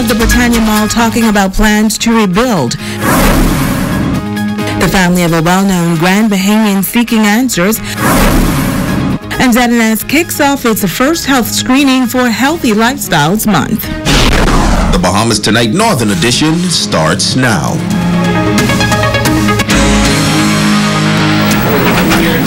of the Battaglia Mall talking about plans to rebuild. The family of a well-known Grand Bahamian seeking answers. And ZNS kicks off its first health screening for Healthy Lifestyles Month. The Bahamas Tonight Northern Edition starts now.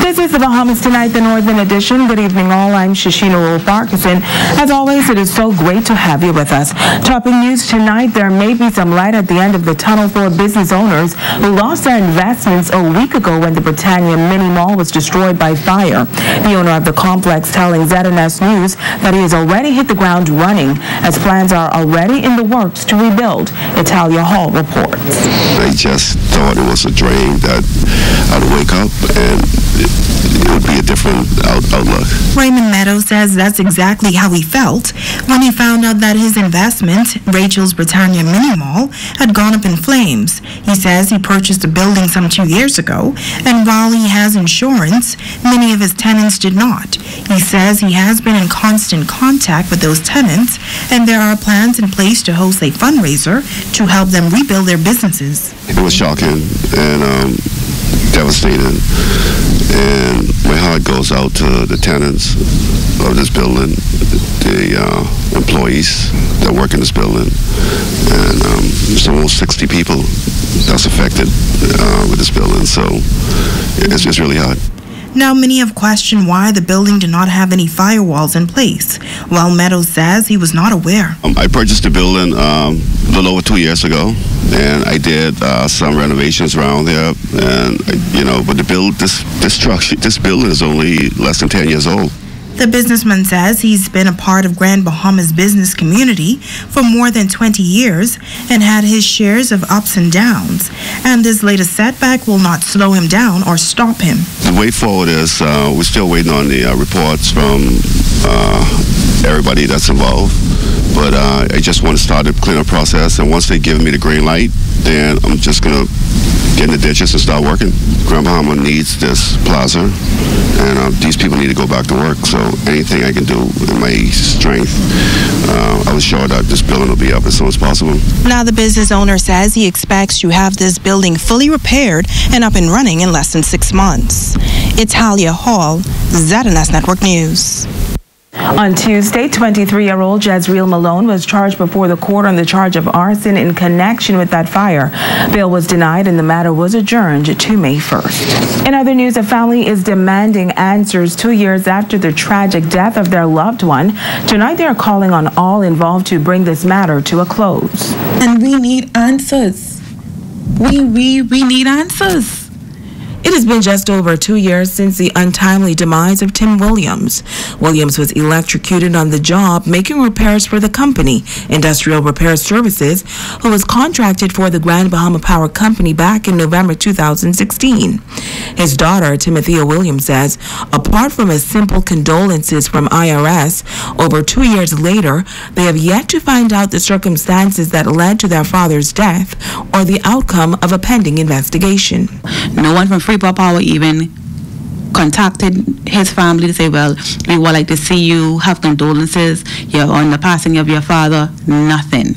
This is the Bahamas Tonight, the Northern Edition. Good evening, all. I'm Shashina Wolf-Parkinson. As always, it is so great to have you with us. Topping news tonight, there may be some light at the end of the tunnel for business owners who lost their investments a week ago when the Battaglia mini mall was destroyed by fire. The owner of the complex telling ZNS News that he has already hit the ground running as plans are already in the works to rebuild. Italia Hall reports. I just thought it was a dream that I'd wake up and it would be a different outlook. Raymond Meadows says that's exactly how he felt when he found out that his investment, Rachel's Battaglia Mini Mall, had gone up in flames. He says he purchased a building some 2 years ago, and while he has insurance, many of his tenants did not. He says he has been in constant contact with those tenants, and there are plans in place to host a fundraiser to help them rebuild their businesses. It was shocking and devastating, and my heart goes out to the tenants of this building, the employees that work in this building, and there's almost 60 people that's affected with this building, so it's really hard. Now, many have questioned why the building did not have any firewalls in place, while Meadows says he was not aware. I purchased the building a little over 2 years ago, and I did some renovations around there, and but this building is only less than 10 years old. The businessman says he's been a part of Grand Bahamas business community for more than 20 years and had his shares of ups and downs, and this latest setback will not slow him down or stop him. The way forward is we're still waiting on the reports from everybody that's involved, but I just want to start the cleanup process, and once they give me the green light, then I'm just going to get in the ditches and start working. Grand Bahama needs this plaza, and these people need to go back to work, so anything I can do in my strength, I was sure that this building will be up as soon as possible. Now the business owner says he expects to have this building fully repaired and up and running in less than 6 months. Italia Hall, ZNS Network News. On Tuesday, 23-year-old Jezreel Malone was charged before the court on the charge of arson in connection with that fire. Bail was denied and the matter was adjourned to May 1st. In other news, a family is demanding answers 2 years after the tragic death of their loved one. Tonight, they are calling on all involved to bring this matter to a close. And we need answers. We need answers. It has been just over 2 years since the untimely demise of Tim Williams. Williams was electrocuted on the job making repairs for the company, Industrial Repair Services, who was contracted for the Grand Bahama Power Company back in November 2016. His daughter, Timothea Williams, says, apart from a simple condolences from IRS, over 2 years later, they have yet to find out the circumstances that led to their father's death or the outcome of a pending investigation. No one from Freeport Power even contacted his family to say, well, we would like to see you, have condolences on the passing of your father. Nothing.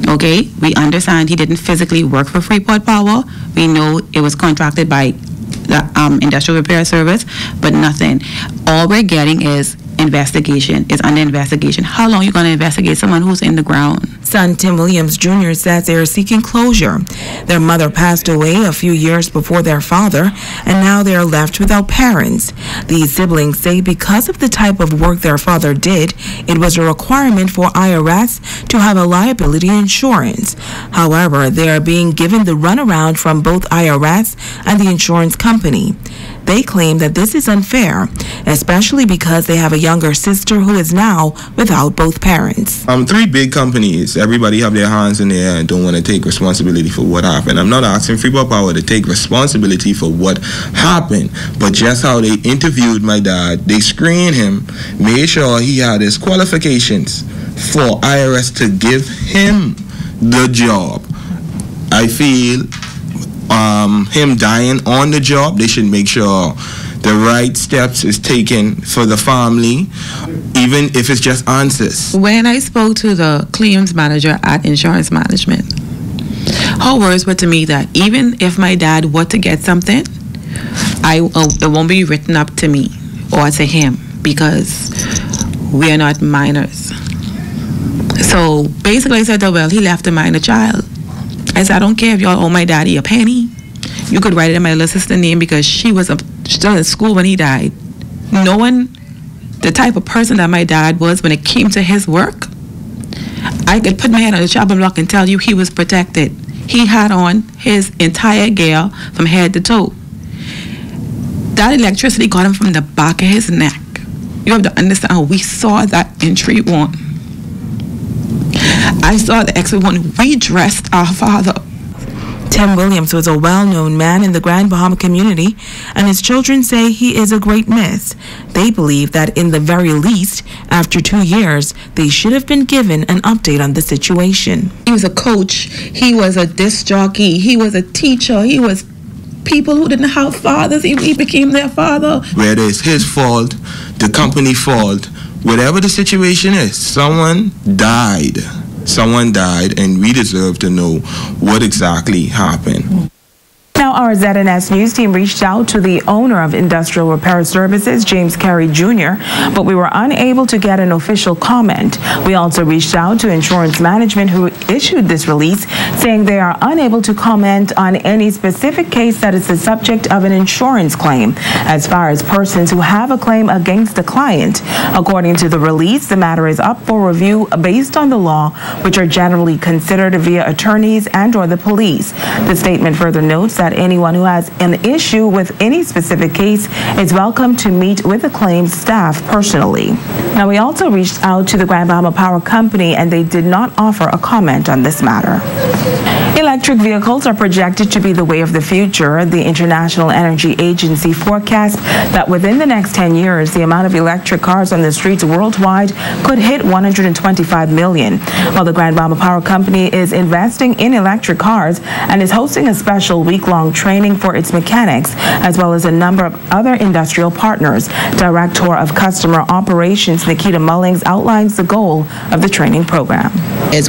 Okay, we understand he didn't physically work for Freeport Power. We know it was contracted by the Industrial Repair Service, but nothing. All we're getting is investigation. It's under investigation. How long are you going to investigate someone who's in the ground? Son Tim Williams Jr. says they are seeking closure. Their mother passed away a few years before their father, and now they are left without parents. These siblings say because of the type of work their father did, it was a requirement for IRS to have a liability insurance. However, they are being given the runaround from both IRS and the insurance company. They claim that this is unfair, especially because they have a younger sister who is now without both parents. 3 big companies, everybody have their hands in the air and don't want to take responsibility for what happened. I'm not asking Freeport Power to take responsibility for what happened, but just how they interviewed my dad, they screened him, made sure he had his qualifications for IRS to give him the job. I feel him dying on the job, they should make sure the right steps is taken for the family. even if it's just answers. When I spoke to the claims manager at Insurance Management, her words were to me that even if my dad were to get something, it won't be written up to me or to him because we are not minors. So basically I said, well, he left a minor child. I said, I don't care if y'all owe my daddy a penny. You could write it in my little sister's name because she was still in school when he died. Knowing the type of person that my dad was when it came to his work, I could put my hand on the chopping block and tell you he was protected. He had on his entire gear from head to toe. That electricity got him from the back of his neck. You have to understand how we saw that entry one. I saw the exit one. We dressed our father. Tim Williams was a well-known man in the Grand Bahama community, and his children say he is a great miss. They believe that in the very least, after 2 years, they should have been given an update on the situation. He was a coach. He was a disc jockey. He was a teacher. He was people who didn't have fathers. He became their father. Whether it's his fault, the company fault, whatever the situation is, someone died. Someone died, and we deserve to know what exactly happened. Now, our ZNS News team reached out to the owner of Industrial Repair Services, James Carey Jr., but we were unable to get an official comment. We also reached out to Insurance Management, who issued this release, saying they are unable to comment on any specific case that is the subject of an insurance claim, as far as persons who have a claim against a client. According to the release, the matter is up for review based on the law, which are generally considered via attorneys and/or the police. The statement further notes that anyone who has an issue with any specific case is welcome to meet with the claims staff personally. Now, we also reached out to the Grand Bahama Power Company, and they did not offer a comment on this matter. Electric vehicles are projected to be the way of the future. The International Energy Agency forecasts that within the next 10 years, the amount of electric cars on the streets worldwide could hit 125 million. While the Grand Bahama Power Company is investing in electric cars and is hosting a special week-long training for its mechanics, as well as a number of other industrial partners. Director of Customer Operations, Nikita Mullings, outlines the goal of the training program.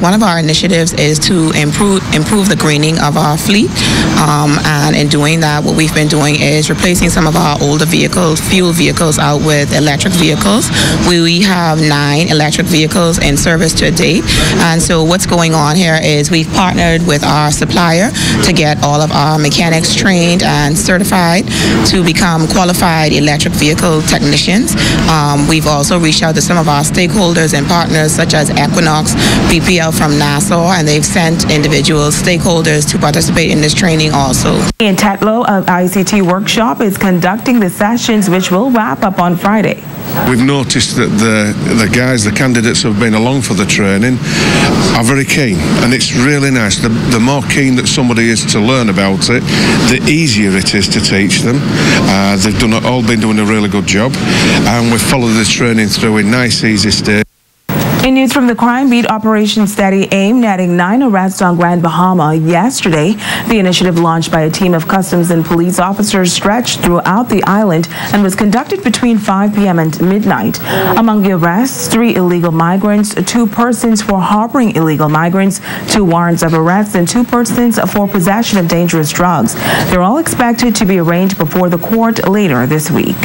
One of our initiatives is to improve the greening of our fleet, and in doing that, what we've been doing is replacing some of our older vehicles, fuel vehicles, out with electric vehicles. We have 9 electric vehicles in service to date, and so what's going on here is we've partnered with our supplier to get all of our mechanics trained and certified to become qualified electric vehicle technicians. We've also reached out to some of our stakeholders and partners such as Equinox, PPL from Nassau, and they've sent individuals, stakeholders, to participate in this training also. In Tetlow, an ICT workshop is conducting the sessions, which will wrap up on Friday. We've noticed that the candidates who have been along for the training are very keen, and it's really nice. The more keen that somebody is to learn about it, the easier it is to teach them. They've all been doing a really good job, and we've followed this training through in nice, easy stages. In news from the crime beat, Operation Steady Aim netting 9 arrests on Grand Bahama yesterday. The initiative, launched by a team of customs and police officers, stretched throughout the island and was conducted between 5 p.m. and midnight. Among the arrests, 3 illegal migrants, 2 persons for harboring illegal migrants, 2 warrants of arrest, and 2 persons for possession of dangerous drugs. They're all expected to be arraigned before the court later this week.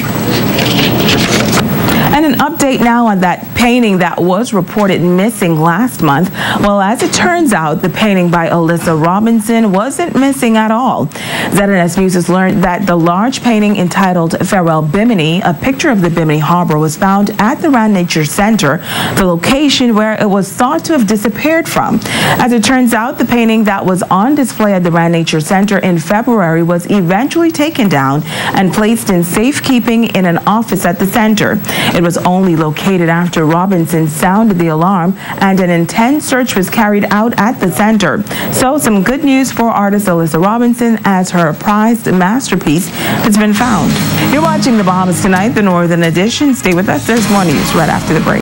And an update now on that painting that was reported missing last month. Well, as it turns out, the painting by Alyssa Robinson wasn't missing at all. ZNS News has learned that the large painting entitled Farewell Bimini, a picture of the Bimini Harbor, was found at the Rand Nature Center, the location where it was thought to have disappeared from. As it turns out, the painting that was on display at the Rand Nature Center in February was eventually taken down and placed in safekeeping in an office at the center. It was only located after Robinson sounded the alarm and an intense search was carried out at the center. So some good news for artist Alyssa Robinson, as her prized masterpiece has been found. You're watching the Bahamas Tonight, the Northern Edition. Stay with us. There's more news right after the break.